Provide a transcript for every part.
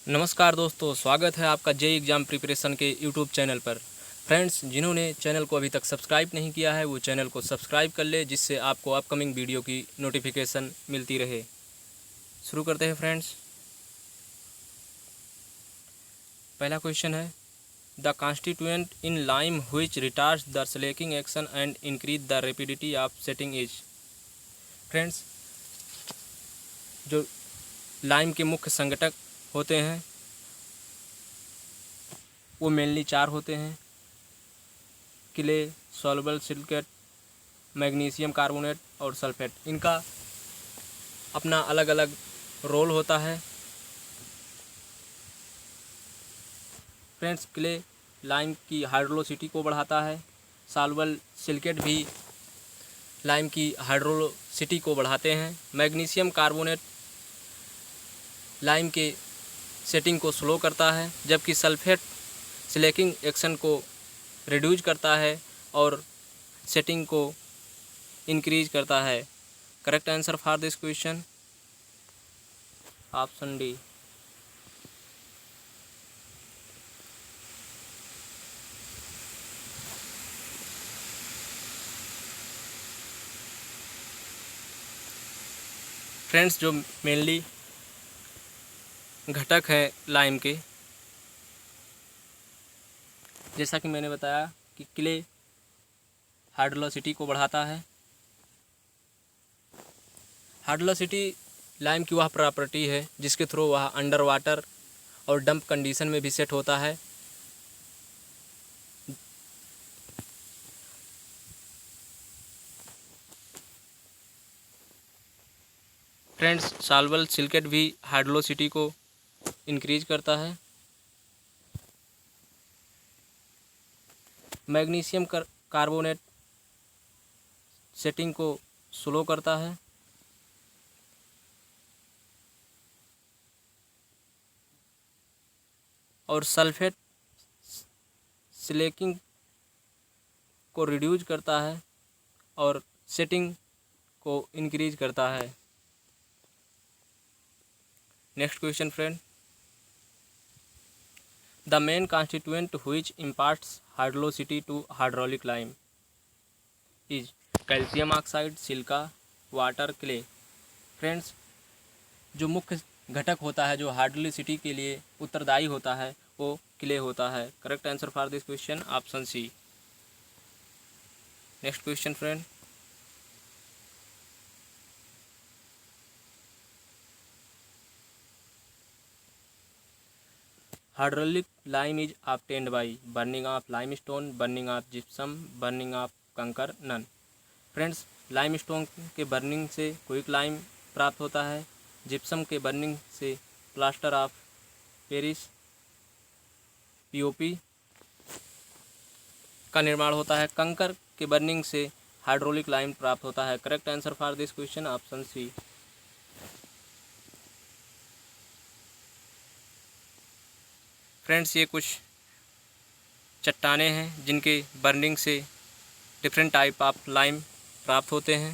नमस्कार दोस्तों, स्वागत है आपका जेईई एग्ज़ाम प्रिपरेशन के यूट्यूब चैनल पर। फ्रेंड्स, जिन्होंने चैनल को अभी तक सब्सक्राइब नहीं किया है वो चैनल को सब्सक्राइब कर ले, जिससे आपको अपकमिंग वीडियो की नोटिफिकेशन मिलती रहे। शुरू करते हैं फ्रेंड्स। पहला क्वेश्चन है, the constituent in lime which retards the Slaking action and increase the rapidity of setting is. Friends, जो लाइम के मुख्य संघटक होते हैं वो मेनली 4 होते हैं: clay, soluble silicate, magnesium carbonate और सल्फेट। इनका अपना अलग अलग रोल होता है। फ्रेंड्स, क्ले लाइम की हाइड्रोसिटी को बढ़ाता है। सॉल्युबल सिलिकेट भी लाइम की हाइड्रोसिटी को बढ़ाते हैं। मैग्नीशियम कार्बोनेट लाइम के सेटिंग को स्लो करता है, जबकि सल्फेट स्लैकिंग एक्शन को रिड्यूज करता है और सेटिंग को इंक्रीज करता है। Correct answer for this question option D. Friends, जो मेनली घटक है लाइम के, जैसा कि मैंने बताया कि क्ले हाइड्रोसिटी को बढ़ाता है। हाइड्रोसिटी लाइम की वह प्रॉपर्टी है जिसके थ्रू वह अंडर वाटर और डंप कंडीशन में भी सेट होता है। फ्रेंड्स, सॉल्युबल सिलिकेट भी हाइड्रोसिटी को इंक्रीज करता है। मैग्नीशियम कार्बोनेट सेटिंग को स्लो करता है। और सल्फेट स्लैकिंग को रिड्यूज करता है और सेटिंग को इंक्रीज करता है। Next question friend, the main constituent which imparts hydrosity to hydraulic lime is calcium oxide, silica, water, clay. Friends, जो मुख्य घटक होता है जो हाइड्रोलिसिटी के लिए उत्तरदायी होता है वो क्ले होता है। Correct answer for this question option C. Next question friend, hydraulic lime is obtained by burning of limestone, burning of gypsum, burning of kankar, none. Friends, limestone के बर्निंग से क्विक लाइम प्राप्त होता है। जिप्सम के burning से plaster of Paris POP का निर्माण होता है। कंकर के बर्निंग से हाइड्रोलिक लाइम प्राप्त होता है। Correct answer for this question option C. Friends, ये कुछ चट्टानें हैं जिनके बर्निंग से डिफरेंट टाइप ऑफ लाइम प्राप्त होते हैं।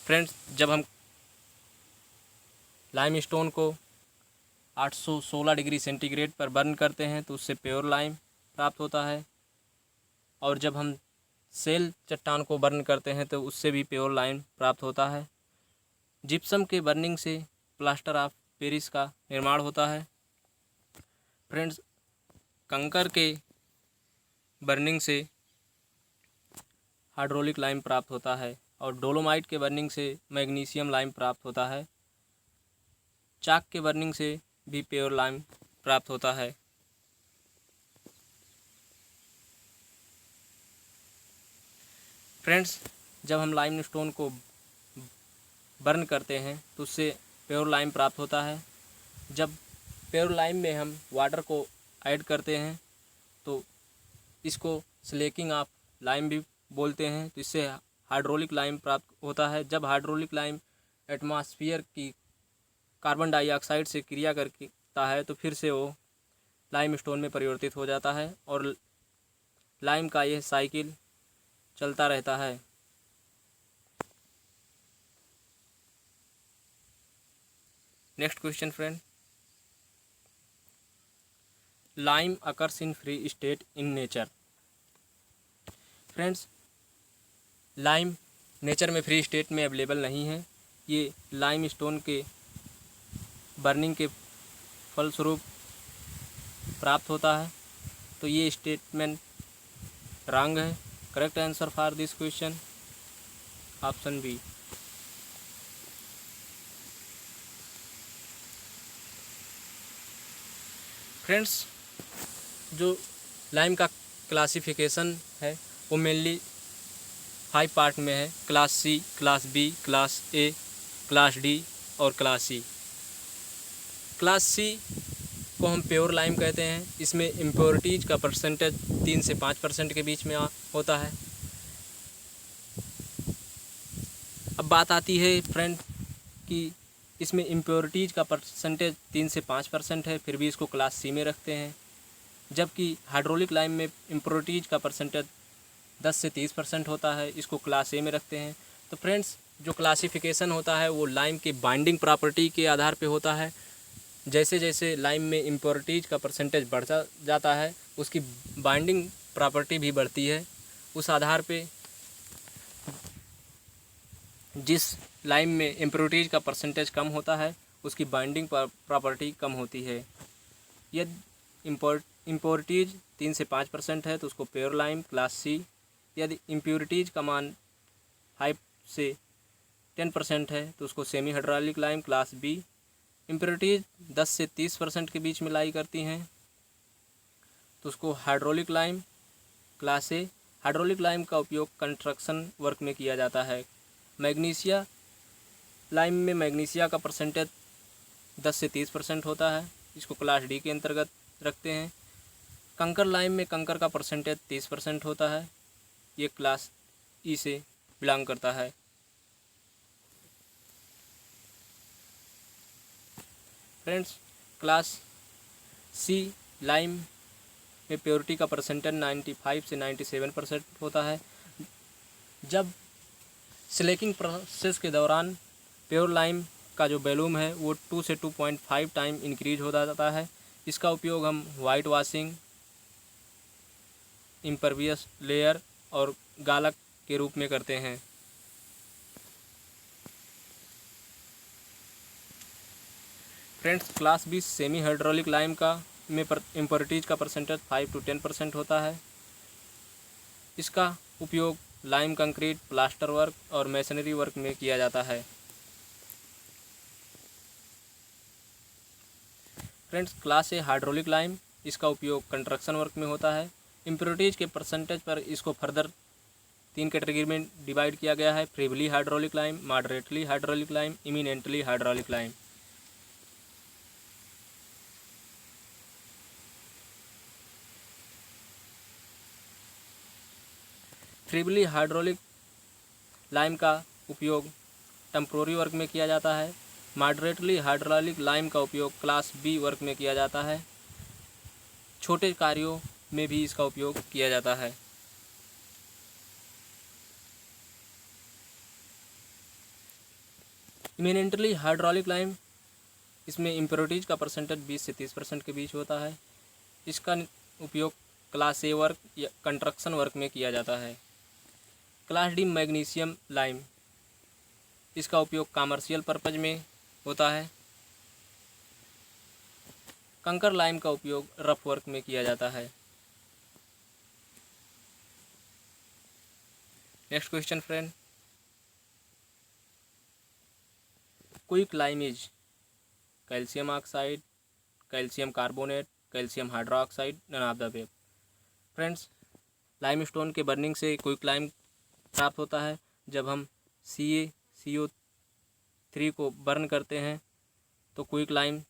फ्रेंड्स, जब हम लाइम स्टोन को 816 डिग्री सेंटीग्रेड पर बर्न करते हैं तो उससे प्योर लाइम प्राप्त होता है, और जब हम सेल चट्टान को बर्न करते हैं तो उससे भी प्योर लाइम प्राप्त होता है। जिप्सम के बर्निंग से प्लास्टर ऑफ पेरिस का निर्माण होता है। फ्रेंड्स, कंकर के बर्निंग से हाइड्रोलिक लाइम प्राप्त होता है, और डोलोमाइट के बर्निंग से मैग्नीशियम लाइम प्राप्त होता है। चाक के बर्निंग से भी प्योर लाइम प्राप्त होता है। फ्रेंड्स, जब हम लाइम स्टोन को बर्न करते हैं तो उससे प्योर लाइम प्राप्त होता है। जब प्योर लाइम में हम वाटर को ऐड करते हैं तो इसको स्लैकिंग ऑफ लाइम भी बोलते हैं, तो इससे हाइड्रोलिक लाइम प्राप्त होता है। जब हाइड्रोलिक लाइम एटमॉस्फेयर की कार्बन डाइऑक्साइड से क्रिया करता है तो फिर से वो लाइम स्टोन में परिवर्तित हो जाता है, और लाइम का यह साइकिल चलता रहता है। Next question friend, lime occurs in free state in nature. Friends, lime nature में फ्री स्टेट में अवेलेबल नहीं है। ये लाइम स्टोन के बर्निंग के फलस्वरूप प्राप्त होता है। तो ये स्टेटमेंट रॉन्ग है। Correct answer for this question option B. Friends, जो लाइम का क्लासिफिकेशन है वो मेनली 5 पार्ट में है। Class C, class B, class A, class D और क्लास सी। क्लास सी को हम प्योर लाइम कहते हैं। इसमें इम्प्योरिटीज़ का परसेंटेज 3 से 5% के बीच में होता है। अब बात आती है फ्रेंड कि इसमें इम्प्योरिटीज़ का परसेंटेज 3 से 5% है, फिर भी इसको क्लास सी में रखते हैं। जबकि हाइड्रोलिक लाइम में इम्प्योरिटीज़ का परसेंटेज 10 से 30% होता है, इसको क्लास ए में रखते हैं। तो फ्रेंड्स, जो क्लासिफिकेशन होता है वो लाइम के बाइंडिंग प्रॉपर्टी के आधार पे होता है। जैसे जैसे लाइम में इम्प्योरिटीज़ का परसेंटेज बढ़ता जाता है, उसकी बाइंडिंग प्रॉपर्टी भी बढ़ती है। उस आधार पे जिस लाइम में इम्प्योरिटीज़ का परसेंटेज कम होता है, उसकी बाइंडिंग प्रॉपर्टी कम होती है। यदि इम्प्योरिटीज़ 3 से 5% है तो उसको प्योर लाइम क्लास सी। यदि इम्प्योरिटीज़ का मान 5 से 10% है तो उसको semi hydraulic lime class B. Impurities 10 से 30% के बीच में लाई करती हैं तो उसको हाइड्रोलिक लाइम क्लास ए। हाइड्रोलिक लाइम का उपयोग कंस्ट्रक्शन वर्क में किया जाता है। मैग्नीशिया लाइम में मैग्नीशिया का परसेंटेज 10 से 30% होता है, इसको क्लास डी के अंतर्गत रखते हैं। कंकर लाइम में कंकर का परसेंटेज 30% होता है, ये क्लास ई से बिलोंग करता है। फ्रेंड्स, क्लास सी लाइम में प्योरिटी का परसेंटेज 95 से 97% होता है। जब स्लेकिंग प्रोसेस के दौरान प्योर लाइम का जो वॉल्यूम है वो 2 से 2.5 टाइम इंक्रीज हो जाता है। इसका उपयोग हम वाइट वॉशिंग, इम्परवियस लेयर और गालक के रूप में करते हैं। Friends, class B semi hydraulic lime का में इम्प्योरिटीज़ का परसेंटेज 5 to 10% होता है। इसका उपयोग लाइम कंक्रीट, प्लास्टर वर्क और मैसनरी वर्क में किया जाता है। फ्रेंड्स, क्लास ए हाइड्रोलिक लाइम, इसका उपयोग कंस्ट्रक्शन वर्क में होता है। इम्प्योरिटीज़ के परसेंटेज पर इसको फर्दर 3 कैटेगरी में डिवाइड किया गया है: feebly hydraulic lime, moderately hydraulic lime, eminently hydraulic lime. Feebly hydraulic lime का उपयोग टेम्पोररी वर्क में किया जाता है। मॉडरेटली हाइड्रोलिक लाइम का उपयोग क्लास बी वर्क में किया जाता है। छोटे कार्यों में भी इसका उपयोग किया जाता है। इमिनेंटली हाइड्रोलिक लाइम, इसमें इम्प्योरिटीज़ का परसेंटेज 20 से 30% के बीच होता है। इसका उपयोग क्लास ए वर्क या कंस्ट्रक्शन वर्क में किया जाता है। क्लास डी मैग्नीशियम लाइम, इसका उपयोग कमर्शियल पर्पज में होता है। कंकर लाइम का उपयोग रफ वर्क में किया जाता है। Next question friend, quick lime is calcium oxide, calcium carbonate, calcium hydroxide, none of the above. Friends, limestone के बर्निंग से क्विक लाइम प्राप्त होता है। जब हम CaCO3 को बर्न करते हैं तो क्विक लाइम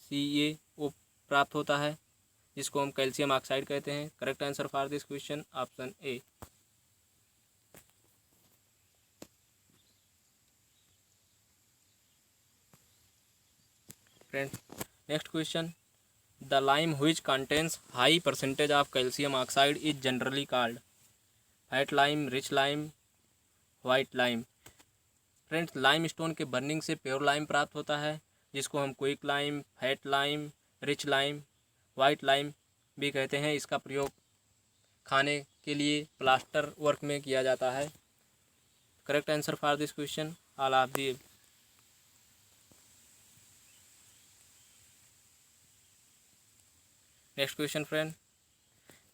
CaO प्राप्त होता है, जिसको हम कैल्शियम ऑक्साइड कहते हैं। Correct answer for this question option A. Friends, next question, the lime which contains high percentage of calcium oxide is generally called fat lime, rich lime, white lime. Friends, limestone के burning से pure lime प्राप्त होता है, जिसको हम quick lime, fat lime, rich lime, white lime भी कहते हैं। इसका प्रयोग खाने के लिए प्लास्टर वर्क में किया जाता है। Correct answer for this question all of the. Next question friend,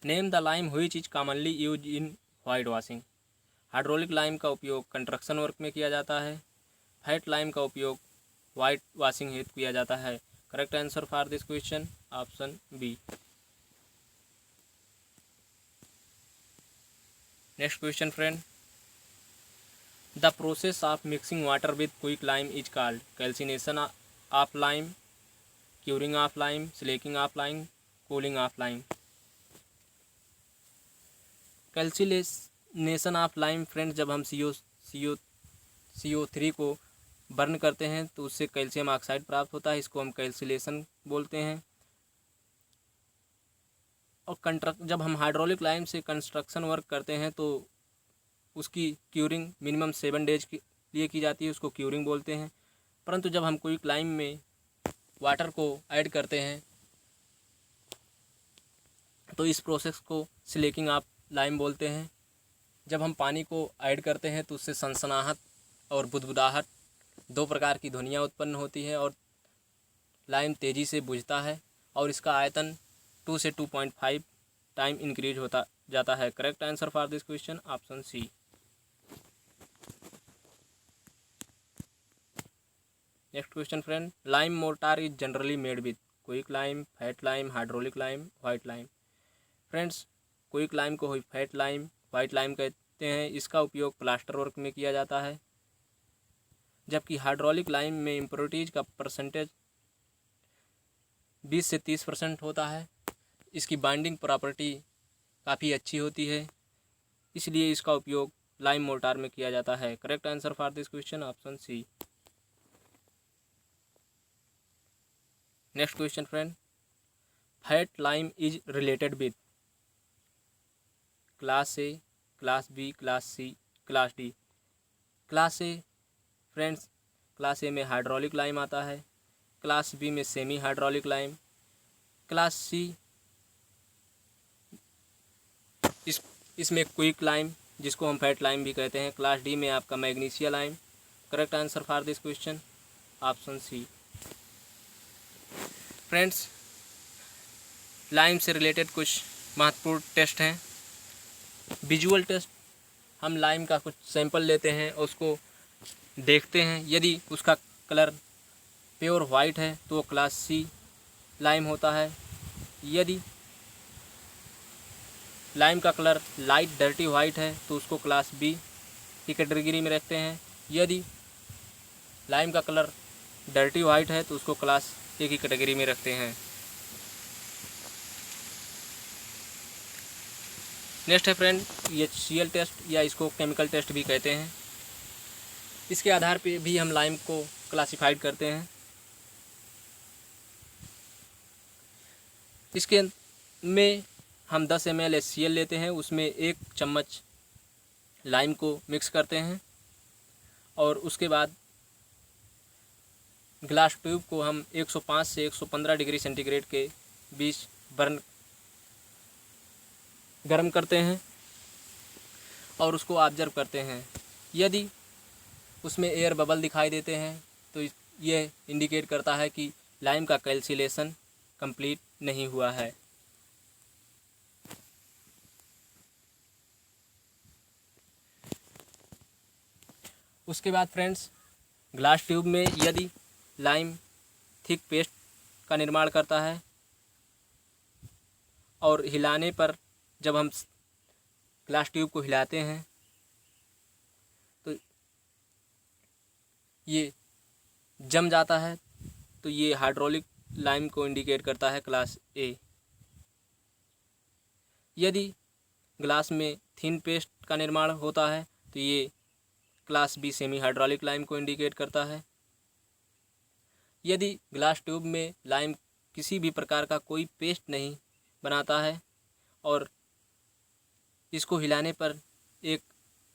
name the lime which is commonly use in white washing. Hydraulic lime का उपयोग कंस्ट्रक्शन वर्क में किया जाता है। फैट लाइम का उपयोग वाइट वॉशिंग हेतु किया जाता है। Correct answer for this question option B. Next question friend, the process of mixing water with quick lime is called calcination of lime, curing of lime, slaking of lime, cooling of lime. Calcination of lime friend, जब हम CO3 को burn करते हैं तो उससे calcium oxide प्राप्त होता है। इसको हम कैल्सिलेशन बोलते हैं। और जब हम हाइड्रोलिक लाइम से कंस्ट्रक्शन वर्क करते हैं तो उसकी क्यूरिंग मिनिमम 7 डेज के लिए की जाती है, उसको क्यूरिंग बोलते हैं। परंतु जब हम क्विक लाइम में वाटर को ऐड करते हैं तो इस प्रोसेस को स्लेकिंग ऑफ लाइम बोलते हैं। जब हम पानी को ऐड करते हैं तो उससे सनसनाहट और बुदबुदाहट 2 प्रकार की ध्वनियाँ उत्पन्न होती है और लाइम तेज़ी से बुझता है और इसका आयतन 2 से 2.5 टाइम इंक्रीज होता जाता है। Correct answer for this question option C. Next question friend, lime mortar is generally made with quick lime, fat lime, hydraulic lime, white lime. Friends, quick lime को फैट लाइम, वाइट लाइम कहते हैं। इसका उपयोग plaster work में किया जाता है। जबकि हाइड्रोलिक लाइम में इम्प्योरिटीज का परसेंटेज 20 से 30% होता है। इसकी बाइंडिंग प्रॉपर्टी काफ़ी अच्छी होती है, इसलिए इसका उपयोग लाइम मोर्टार में किया जाता है। Correct answer for this question option C. Next question friend, fat lime is related with class A, class B, class C, class D. Class A friends, class A में हाइड्रोलिक लाइम आता है। Class B में semi hydraulic lime. Class C इसमें quick lime, जिसको हम fat lime भी कहते हैं। क्लास डी में आपका magnesia lime. Correct answer for this question option C. Friends, lime से रिलेटेड कुछ महत्वपूर्ण टेस्ट हैं। विजुअल टेस्ट, हम लाइम का कुछ सैंपल लेते हैं, उसको देखते हैं। यदि उसका कलर प्योर वाइट है तो वो क्लास सी लाइम होता है। यदि लाइम का कलर लाइट डर्टी वाइट है तो उसको क्लास बी की कैटेगरी में रखते हैं। यदि लाइम का कलर डर्टी वाइट है तो उसको क्लास ए की कैटेगरी में रखते हैं। नेक्स्ट है फ्रेंड HCl टेस्ट, या इसको केमिकल टेस्ट भी कहते हैं। इसके आधार पे भी हम लाइम को क्लासिफाइड करते हैं। इसके में हम 10 ml HCl लेते हैं, उसमें 1 चम्मच लाइम को मिक्स करते हैं और उसके बाद ग्लास ट्यूब को हम 105 से 115 डिग्री सेंटीग्रेड के बीच गर्म करते हैं और उसको ऑब्जर्व करते हैं। यदि उसमें एयर बबल दिखाई देते हैं तो ये इंडिकेट करता है कि लाइम का कैल्सिलेशन कंप्लीट नहीं हुआ है। उसके बाद फ्रेंड्स, ग्लास ट्यूब में यदि लाइम थिक पेस्ट का निर्माण करता है और हिलाने पर, जब हम ग्लास ट्यूब को हिलाते हैं तो ये जम जाता है, तो ये हाइड्रोलिक लाइम को इंडिकेट करता है क्लास ए। यदि ग्लास में थिन पेस्ट का निर्माण होता है तो ये class B semi hydraulic lime को इंडिकेट करता है। यदि ग्लास ट्यूब में लाइम किसी भी प्रकार का कोई पेस्ट नहीं बनाता है और इसको हिलाने पर एक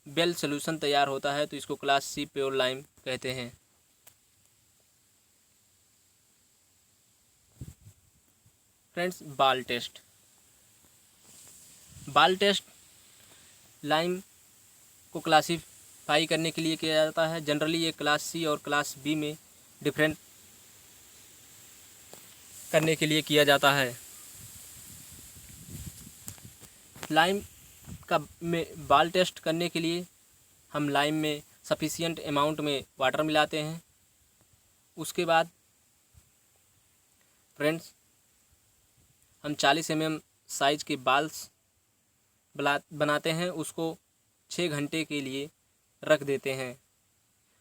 वेल सॉल्यूशन तैयार होता है तो इसको क्लास सी प्योर लाइम कहते हैं। फ्रेंड्स, बाल टेस्ट, बाल टेस्ट लाइम को क्लासीफाई करने के लिए किया जाता है। जनरली ये क्लास सी और क्लास बी में डिफरेंट करने के लिए किया जाता है। लाइम का में बाल टेस्ट करने के लिए हम लाइम में सफिशिएंट अमाउंट में वाटर मिलाते हैं। उसके बाद फ्रेंड्स हम 40 mm साइज़ के बाल्स बनाते हैं, उसको 6 घंटे के लिए रख देते हैं।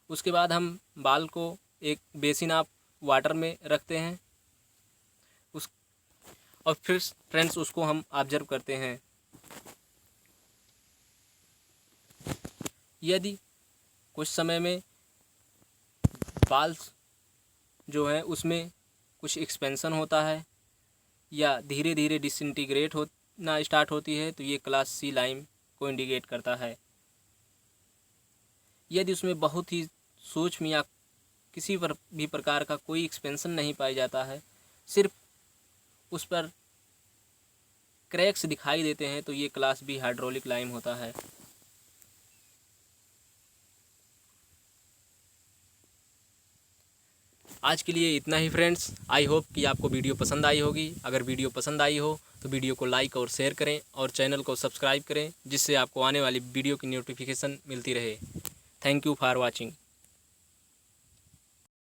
उसके बाद हम बाल को एक बेसिन ऑफ वाटर में रखते हैं और फिर फ्रेंड्स उसको हम ऑब्जर्व करते हैं। यदि कुछ समय में बाल्स जो है उसमें कुछ एक्सपेंशन होता है या धीरे धीरे डिसइंटीग्रेट होना स्टार्ट होती है तो ये क्लास सी लाइम को इंडिकेट करता है। यदि उसमें बहुत ही सूक्ष्म या किसी पर भी प्रकार का कोई एक्सपेंशन नहीं पाया जाता है, सिर्फ उस पर क्रैक्स दिखाई देते हैं, तो ये क्लास बी हाइड्रोलिक लाइम होता है। आज के लिए इतना ही फ्रेंड्स। आई होप कि आपको वीडियो पसंद आई होगी। अगर वीडियो पसंद आई हो तो वीडियो को लाइक और शेयर करें और चैनल को सब्सक्राइब करें, जिससे आपको आने वाली वीडियो की नोटिफिकेशन मिलती रहे। Thank you for watching.